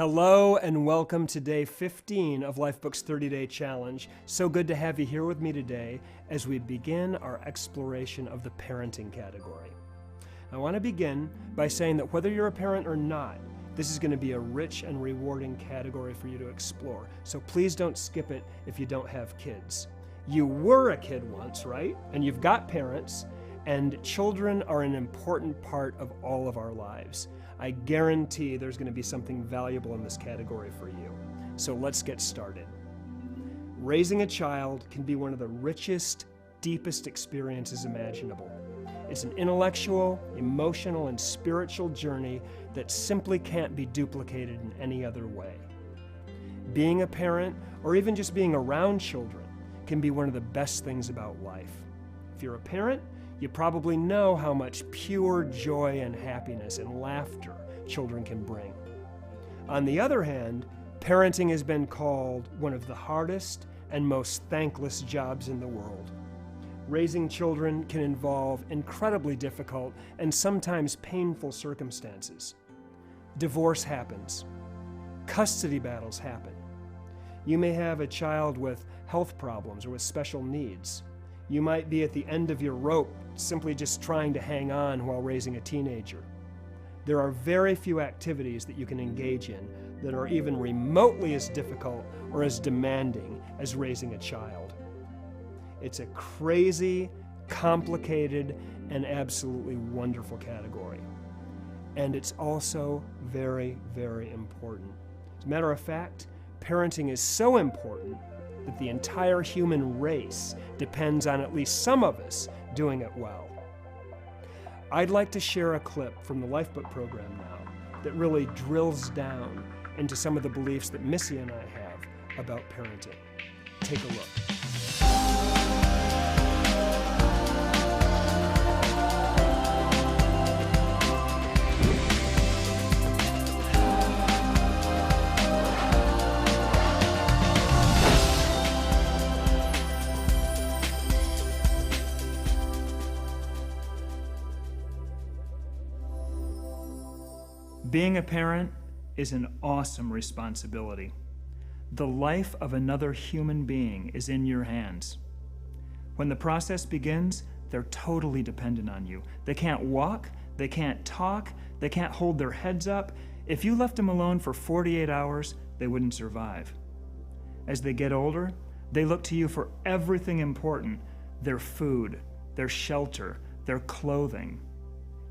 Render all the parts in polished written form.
Hello and welcome to day 15 of Lifebook's 30-Day Challenge. So good to have you here with me today as we begin our exploration of the parenting category. I want to begin by saying that whether you're a parent or not, this is going to be a rich and rewarding category for you to explore. So please don't skip it if you don't have kids. You were a kid once, right? And you've got parents, and children are an important part of all of our lives. I guarantee there's going to be something valuable in this category for you. So let's get started. Raising a child can be one of the richest, deepest experiences imaginable. It's an intellectual, emotional, and spiritual journey that simply can't be duplicated in any other way. Being a parent, or even just being around children, can be one of the best things about life. If you're a parent, you probably know how much pure joy and happiness and laughter children can bring. On the other hand, parenting has been called one of the hardest and most thankless jobs in the world. Raising children can involve incredibly difficult and sometimes painful circumstances. Divorce happens. Custody battles happen. You may have a child with health problems or with special needs. You might be at the end of your rope, simply just trying to hang on while raising a teenager. There are very few activities that you can engage in that are even remotely as difficult or as demanding as raising a child. It's a crazy, complicated, and absolutely wonderful category. And it's also very, very important. As a matter of fact, parenting is so important that the entire human race depends on at least some of us doing it well. I'd like to share a clip from the Lifebook program now that really drills down into some of the beliefs that Missy and I have about parenting. Take a look. Being a parent is an awesome responsibility. The life of another human being is in your hands. When the process begins, they're totally dependent on you. They can't walk, they can't talk, they can't hold their heads up. If you left them alone for 48 hours, they wouldn't survive. As they get older, they look to you for everything important: their food, their shelter, their clothing.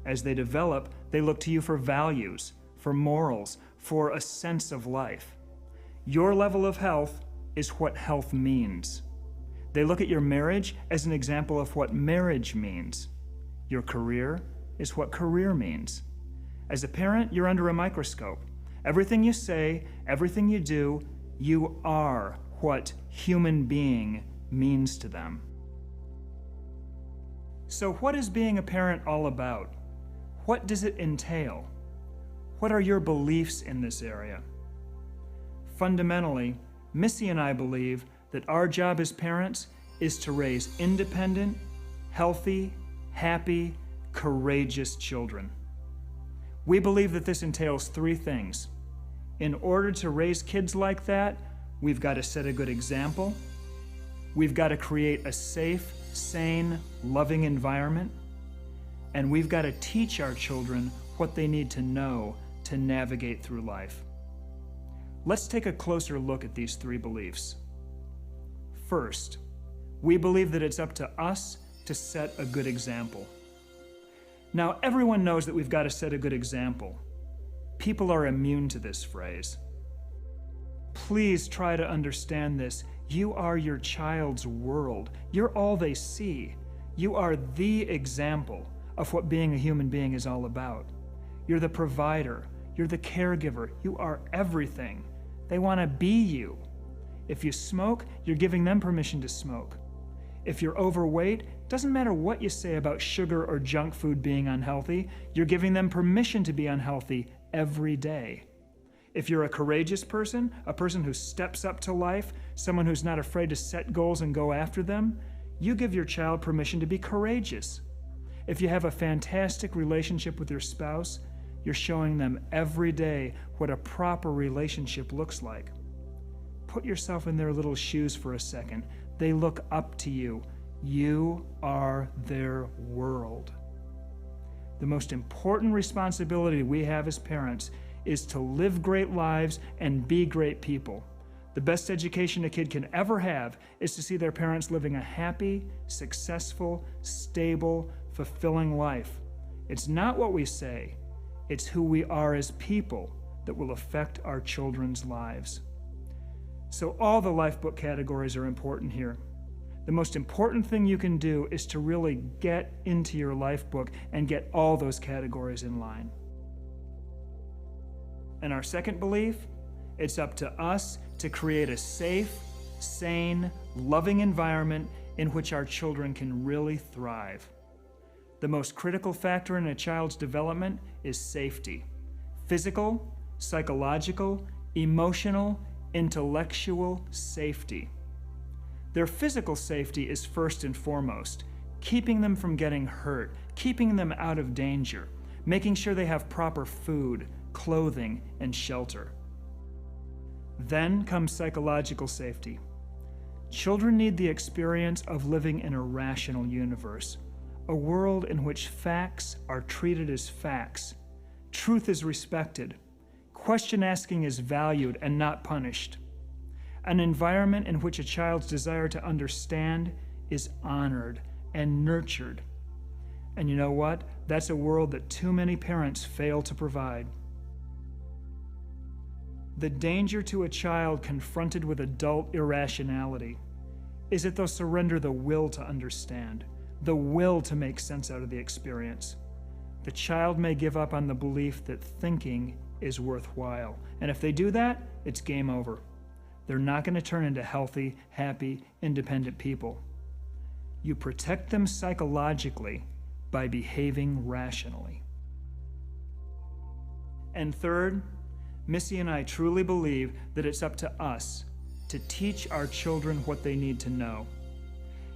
As they develop, they look to you for values, for morals, for a sense of life. Your level of health is what health means. They look at your marriage as an example of what marriage means. Your career is what career means. As a parent, you're under a microscope. Everything you say, everything you do, you are what human being means to them. So what is being a parent all about? What does it entail? What are your beliefs in this area? Fundamentally, Missy and I believe that our job as parents is to raise independent, healthy, happy, courageous children. We believe that this entails three things. In order to raise kids like that, we've got to set a good example. We've got to create a safe, sane, loving environment. And we've got to teach our children what they need to know to navigate through life. Let's take a closer look at these three beliefs. First, we believe that it's up to us to set a good example. Now, everyone knows that we've got to set a good example. People are immune to this phrase. Please try to understand this. You are your child's world. You're all they see. You are the example of what being a human being is all about. You're the provider. You're the caregiver. You are everything. They want to be you. If you smoke, you're giving them permission to smoke. If you're overweight, doesn't matter what you say about sugar or junk food being unhealthy, you're giving them permission to be unhealthy every day. If you're a courageous person, a person who steps up to life, someone who's not afraid to set goals and go after them, you give your child permission to be courageous. If you have a fantastic relationship with your spouse, you're showing them every day what a proper relationship looks like. Put yourself in their little shoes for a second. They look up to you. You are their world. The most important responsibility we have as parents is to live great lives and be great people. The best education a kid can ever have is to see their parents living a happy, successful, stable, fulfilling life. It's not what we say, it's who we are as people that will affect our children's lives. So all the life book categories are important here. The most important thing you can do is to really get into your life book and get all those categories in line. And our second belief, it's up to us to create a safe, sane, loving environment in which our children can really thrive. The most critical factor in a child's development is safety. Physical, psychological, emotional, intellectual safety. Their physical safety is first and foremost, keeping them from getting hurt, keeping them out of danger, making sure they have proper food, clothing, and shelter. Then comes psychological safety. Children need the experience of living in a rational universe, a world in which facts are treated as facts, truth is respected, question asking is valued and not punished, an environment in which a child's desire to understand is honored and nurtured. And you know what? That's a world that too many parents fail to provide. The danger to a child confronted with adult irrationality is that they'll surrender the will to understand, the will to make sense out of the experience. The child may give up on the belief that thinking is worthwhile. And if they do that, it's game over. They're not going to turn into healthy, happy, independent people. You protect them psychologically by behaving rationally. And third, Missy and I truly believe that it's up to us to teach our children what they need to know.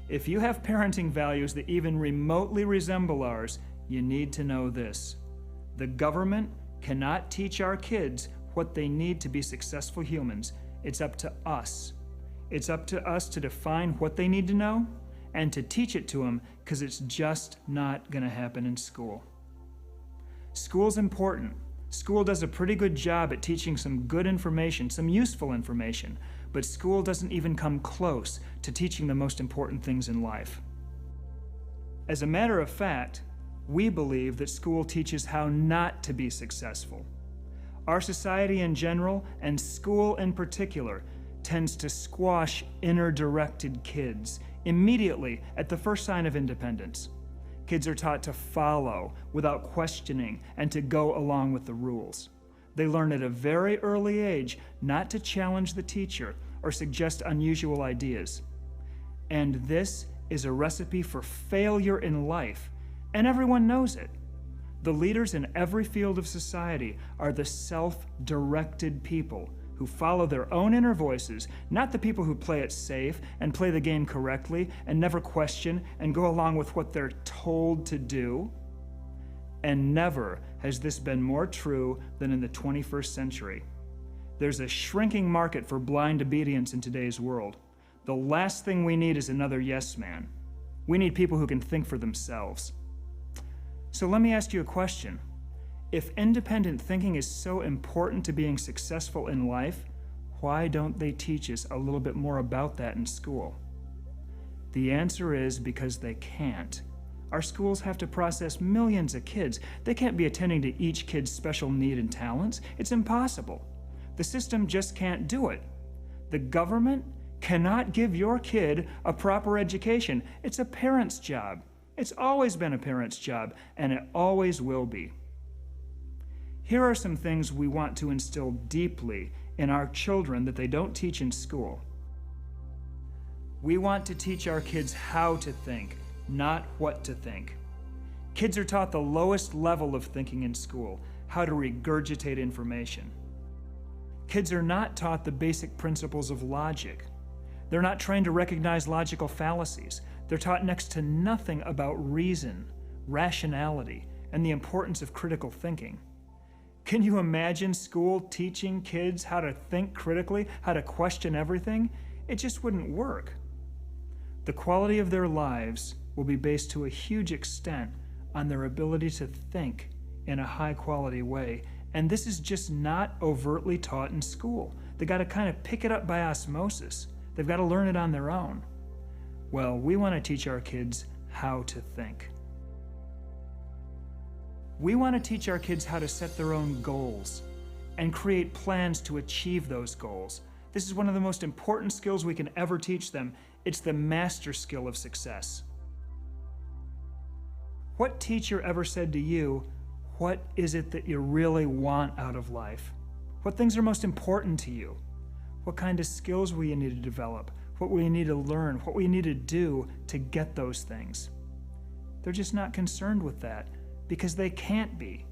If you have parenting values that even remotely resemble ours, you need to know this. The government cannot teach our kids what they need to be successful humans. It's up to us. It's up to us to define what they need to know and to teach it to them, because it's just not going to happen in school. School's important. School does a pretty good job at teaching some good information, some useful information, but school doesn't even come close to teaching the most important things in life. As a matter of fact, we believe that school teaches how not to be successful. Our society in general, and school in particular, tends to squash inner-directed kids immediately at the first sign of independence. Kids are taught to follow without questioning and to go along with the rules. They learn at a very early age not to challenge the teacher or suggest unusual ideas. And this is a recipe for failure in life, and everyone knows it. The leaders in every field of society are the self-directed people who follow their own inner voices, not the people who play it safe and play the game correctly and never question and go along with what they're told to do. And never has this been more true than in the 21st century. There's a shrinking market for blind obedience in today's world. The last thing we need is another yes man. We need people who can think for themselves. So let me ask you a question. If independent thinking is so important to being successful in life, why don't they teach us a little bit more about that in school? The answer is because they can't. Our schools have to process millions of kids. They can't be attending to each kid's special need and talents. It's impossible. The system just can't do it. The government cannot give your kid a proper education. It's a parent's job. It's always been a parent's job, and it always will be. Here are some things we want to instill deeply in our children that they don't teach in school. We want to teach our kids how to think, not what to think. Kids are taught the lowest level of thinking in school, how to regurgitate information. Kids are not taught the basic principles of logic. They're not trained to recognize logical fallacies. They're taught next to nothing about reason, rationality, and the importance of critical thinking. Can you imagine school teaching kids how to think critically, how to question everything? It just wouldn't work. The quality of their lives will be based to a huge extent on their ability to think in a high-quality way. And this is just not overtly taught in school. They got to kind of pick it up by osmosis. They've got to learn it on their own. Well, we want to teach our kids how to think. We want to teach our kids how to set their own goals and create plans to achieve those goals. This is one of the most important skills we can ever teach them. It's the master skill of success. What teacher ever said to you, what is it that you really want out of life? What things are most important to you? What kind of skills will you need to develop? What will you need to learn? What will you need to do to get those things? They're just not concerned with that because they can't be.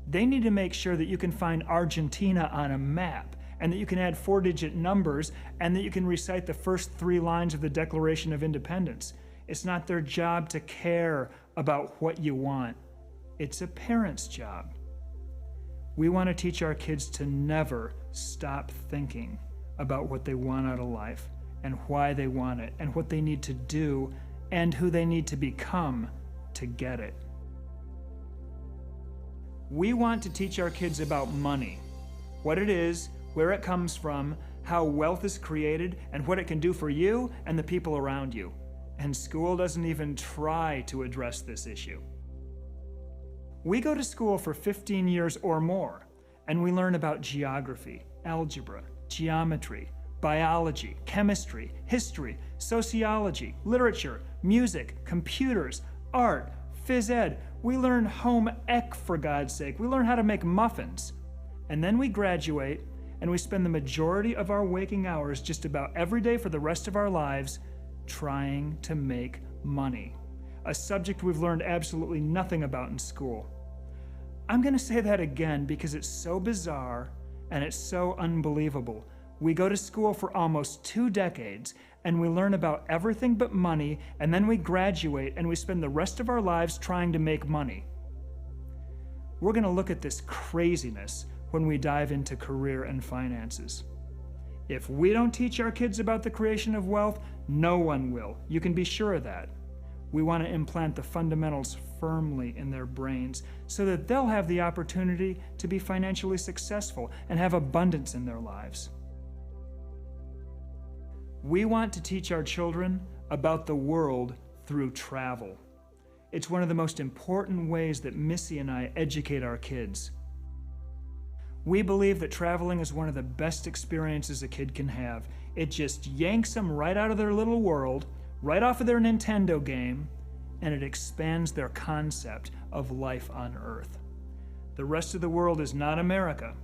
They need to make sure that you can find Argentina on a map and that you can add 4-digit numbers and that you can recite the first 3 lines of the Declaration of Independence. It's not their job to care about what you want. It's a parent's job. We want to teach our kids to never stop thinking about what they want out of life and why they want it and what they need to do and who they need to become to get it. We want to teach our kids about money, what it is, where it comes from, how wealth is created, and what it can do for you and the people around you. And school doesn't even try to address this issue. We go to school for 15 years or more, and we learn about geography, algebra, geometry, biology, chemistry, history, sociology, literature, music, computers, art, phys ed. We learn home ec, for God's sake. We learn how to make muffins. And then we graduate, and we spend the majority of our waking hours just about every day for the rest of our lives trying to make money, a subject we've learned absolutely nothing about in school. I'm going to say that again because it's so bizarre and it's so unbelievable. We go to school for almost 2 decades and we learn about everything but money, and then we graduate and we spend the rest of our lives trying to make money. We're going to look at this craziness when we dive into career and finances. If we don't teach our kids about the creation of wealth, no one will. You can be sure of that. We want to implant the fundamentals firmly in their brains so that they'll have the opportunity to be financially successful and have abundance in their lives. We want to teach our children about the world through travel. It's one of the most important ways that Missy and I educate our kids. We believe that traveling is one of the best experiences a kid can have. It just yanks them right out of their little world, right off of their Nintendo game, and it expands their concept of life on Earth. The rest of the world is not America.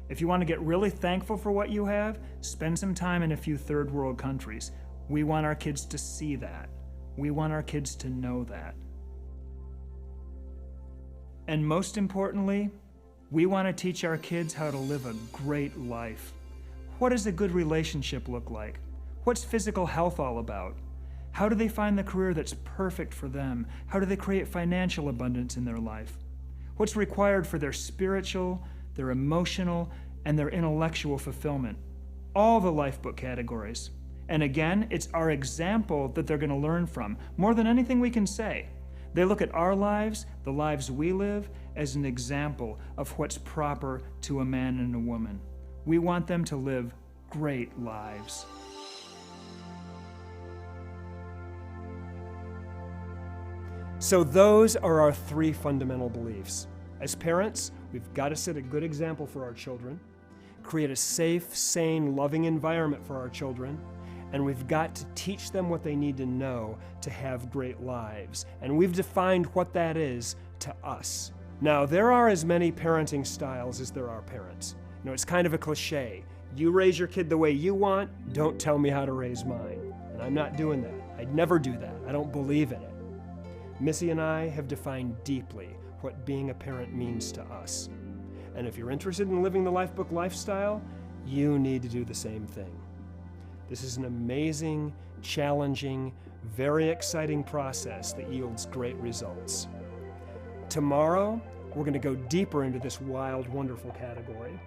If you want to get really thankful for what you have, spend some time in a few third world countries. We want our kids to see that. We want our kids to know that. And most importantly, we want to teach our kids how to live a great life. What does a good relationship look like? What's physical health all about? How do they find the career that's perfect for them? How do they create financial abundance in their life? What's required for their spiritual, their emotional, and their intellectual fulfillment? All the Lifebook categories. And again, it's our example that they're going to learn from, more than anything we can say. They look at our lives, the lives we live, as an example of what's proper to a man and a woman. We want them to live great lives. So those are our 3 fundamental beliefs. As parents, we've got to set a good example for our children, create a safe, sane, loving environment for our children, and we've got to teach them what they need to know to have great lives. And we've defined what that is to us. Now, there are as many parenting styles as there are parents. You know, it's kind of a cliche. You raise your kid the way you want, don't tell me how to raise mine. And I'm not doing that. I'd never do that. I don't believe in it. Missy and I have defined deeply what being a parent means to us. And if you're interested in living the Lifebook lifestyle, you need to do the same thing. This is an amazing, challenging, very exciting process that yields great results. Tomorrow, we're going to go deeper into this wild, wonderful category.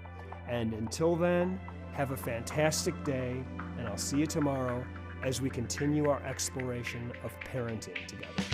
And until then, have a fantastic day, and I'll see you tomorrow as we continue our exploration of parenting together.